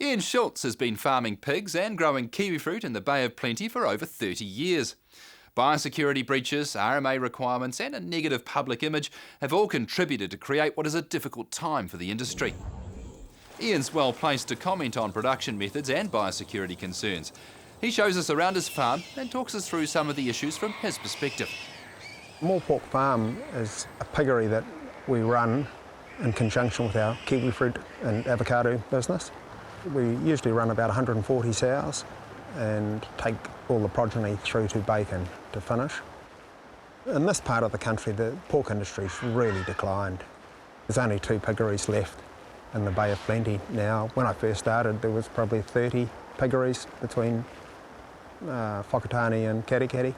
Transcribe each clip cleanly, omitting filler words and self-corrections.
Ian Schultz has been farming pigs and growing kiwi fruit in the Bay of Plenty for over 30 years. Biosecurity breaches, RMA requirements and a negative public image have all contributed to create what is a difficult time for the industry. Ian's well placed to comment on production methods and biosecurity concerns. He shows us around his farm and talks us through some of the issues from his perspective. Moore Pork Farm is a piggery that we run in conjunction with our kiwi fruit and avocado business. We usually run about 140 sows and take all the progeny through to bacon to finish. In this part of the country, the pork industry's really declined. There's only 2 piggeries left in the Bay of Plenty now. When I first started, there was probably 30 piggeries between Whakatane and Katikati.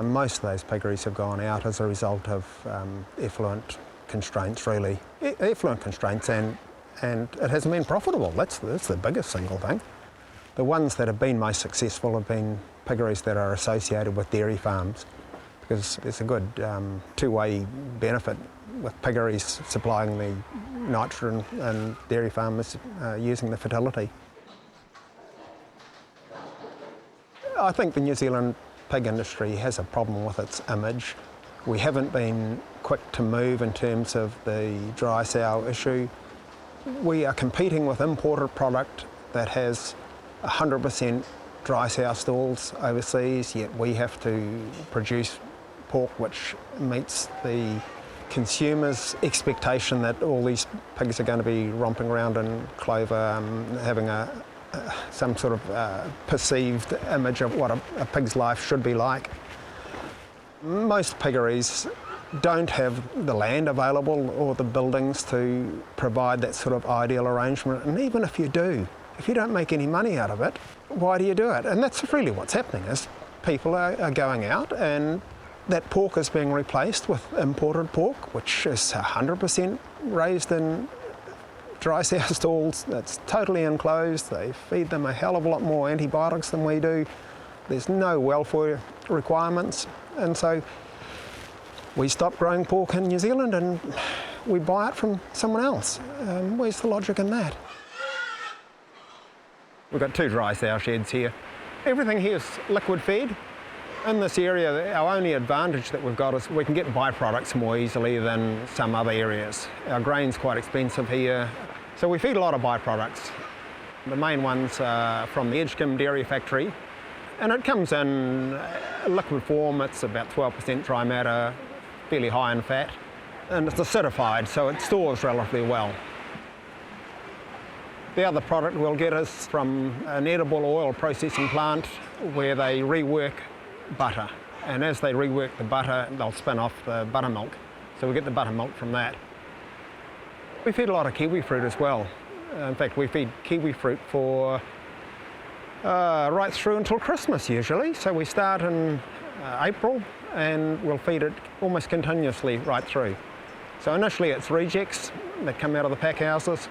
Most of those piggeries have gone out as a result of effluent constraints, really. Effluent constraints, and it hasn't been profitable. That's the biggest single thing. The ones that have been most successful have been piggeries that are associated with dairy farms, because there's a good two-way benefit with piggeries supplying the nitrogen and dairy farmers using the fertility. I think the New Zealand pig industry has a problem with its image. We haven't been quick to move in terms of the dry sow issue. We are competing with imported product that has 100% dry sow stalls overseas, yet we have to produce pork which meets the consumer's expectation that all these pigs are going to be romping around in clover, having some sort of perceived image of what a pig's life should be like. Most piggeries don't have the land available or the buildings to provide that sort of ideal arrangement, and even if you do, if you don't make any money out of it, why do you do it? And that's really what's happening, is people are going out and that pork is being replaced with imported pork, which is 100% raised in dry sow stalls. That's totally enclosed. They feed them a hell of a lot more antibiotics than we do. There's no welfare requirements, and so we stop growing pork in New Zealand and we buy it from someone else. Where's the logic in that? We've got 2 dry sow sheds here. Everything here is liquid fed. In this area, our only advantage that we've got is we can get byproducts more easily than some other areas. Our grain's quite expensive here, so we feed a lot of byproducts. The main ones are from the Edgecombe dairy factory, and it comes in liquid form. It's about 12% dry matter, fairly high in fat, and it's acidified, so it stores relatively well. The other product we'll get is from an edible oil processing plant where they rework butter, and as they rework the butter, they'll spin off the buttermilk, so we get the buttermilk from that. We feed a lot of kiwi fruit as well. In fact, we feed kiwi fruit for right through until Christmas usually, so we start in April and we'll feed it almost continuously right through. So initially it's rejects that come out of the pack houses,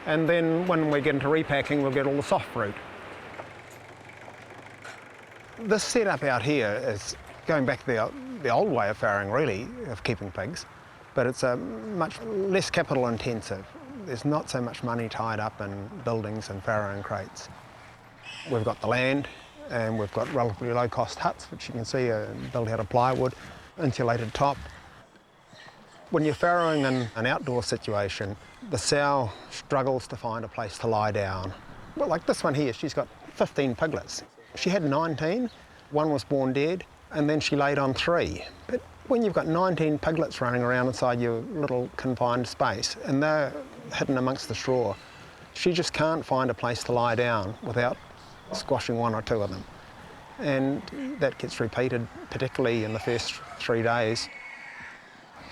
and then when we get into repacking we'll get all the soft fruit. This setup out here is going back to the old way of farrowing, really, of keeping pigs, but it's much less capital intensive. There's not so much money tied up in buildings and farrowing crates. We've got the land and we've got relatively low cost huts, which you can see are built out of plywood, insulated top. When you're farrowing in an outdoor situation, the sow struggles to find a place to lie down. Well, like this one here, she's got 15 piglets. She had 19, one was born dead, and then she laid on 3. But when you've got 19 piglets running around inside your little confined space, and they're hidden amongst the straw, she just can't find a place to lie down without squashing 1 or 2 of them. And that gets repeated, particularly in the first 3 days.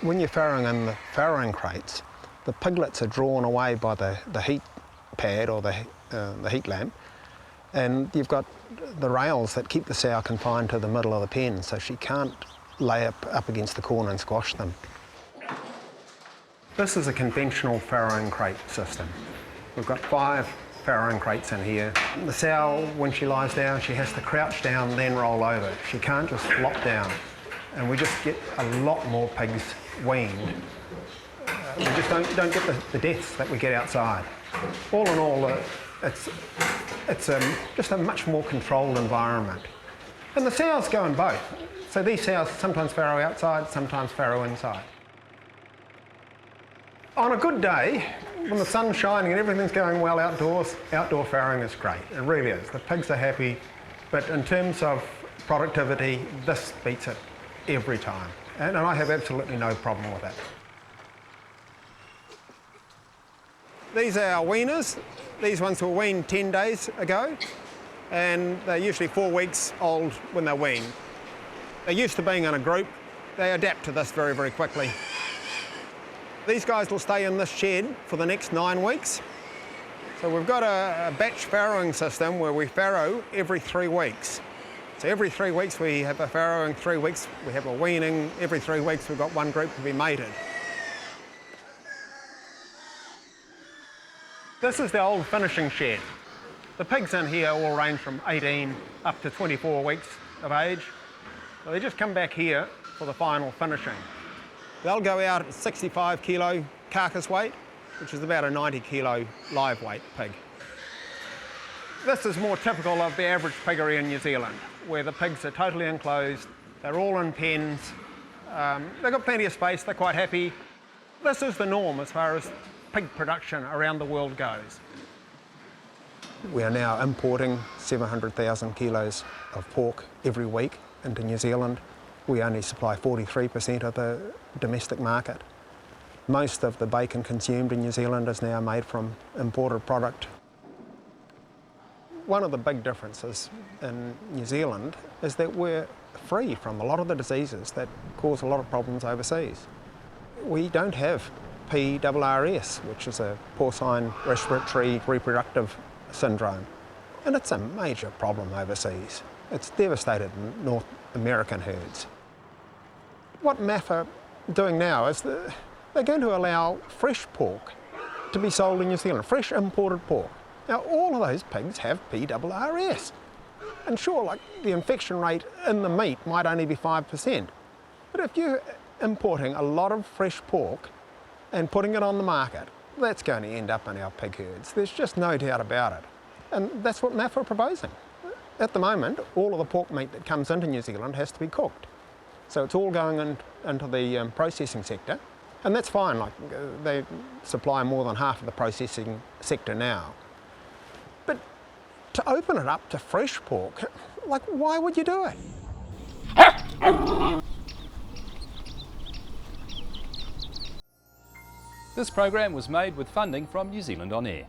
When you're farrowing in the farrowing crates, the piglets are drawn away by the heat pad or the heat lamp, and you've got the rails that keep the sow confined to the middle of the pen, so she can't lay up against the corner and squash them. This is a conventional farrowing crate system. We've got 5 farrowing crates in here. The sow, when she lies down, she has to crouch down, then roll over. She can't just flop down. And we just get a lot more pigs weaned. We just don't get the deaths that we get outside. All in all, it's just a much more controlled environment. And the sows go in both. So these sows sometimes farrow outside, sometimes farrow inside. On a good day, when the sun's shining and everything's going well outdoors, outdoor farrowing is great. It really is. The pigs are happy, but in terms of productivity, this beats it every time. And I have absolutely no problem with it. These are our weaners. These ones were weaned 10 days ago, and they're usually 4 weeks old when they're weaned. They're used to being in a group. They adapt to this very, very quickly. These guys will stay in this shed for the next 9 weeks. So we've got a batch farrowing system where we farrow every 3 weeks. So every 3 weeks we have a farrowing, 3 weeks we have a weaning, every 3 weeks we've got one group to be mated. This is the old finishing shed. The pigs in here all range from 18 up to 24 weeks of age. So they just come back here for the final finishing. They'll go out at 65 kilo carcass weight, which is about a 90 kilo live weight pig. This is more typical of the average piggery in New Zealand, where the pigs are totally enclosed, they're all in pens, they've got plenty of space, they're quite happy. This is the norm as far as pig production around the world goes. We are now importing 700,000 kilos of pork every week into New Zealand. We only supply 43% of the domestic market. Most of the bacon consumed in New Zealand is now made from imported product. One of the big differences in New Zealand is that we're free from a lot of the diseases that cause a lot of problems overseas. We don't have PRRS, which is a porcine respiratory reproductive syndrome, and it's a major problem overseas. It's devastated North American herds. What MAF are doing now is they're going to allow fresh pork to be sold in New Zealand, fresh imported pork. Now, all of those pigs have PRRS. And sure, like the infection rate in the meat might only be 5%. But if you're importing a lot of fresh pork and putting it on the market, that's going to end up in our pig herds. There's just no doubt about it. And that's what MAF are proposing. At the moment, all of the pork meat that comes into New Zealand has to be cooked. So it's all going into the processing sector. And that's fine, like they supply more than half of the processing sector now. But to open it up to fresh pork, like why would you do it? This program was made with funding from New Zealand On Air.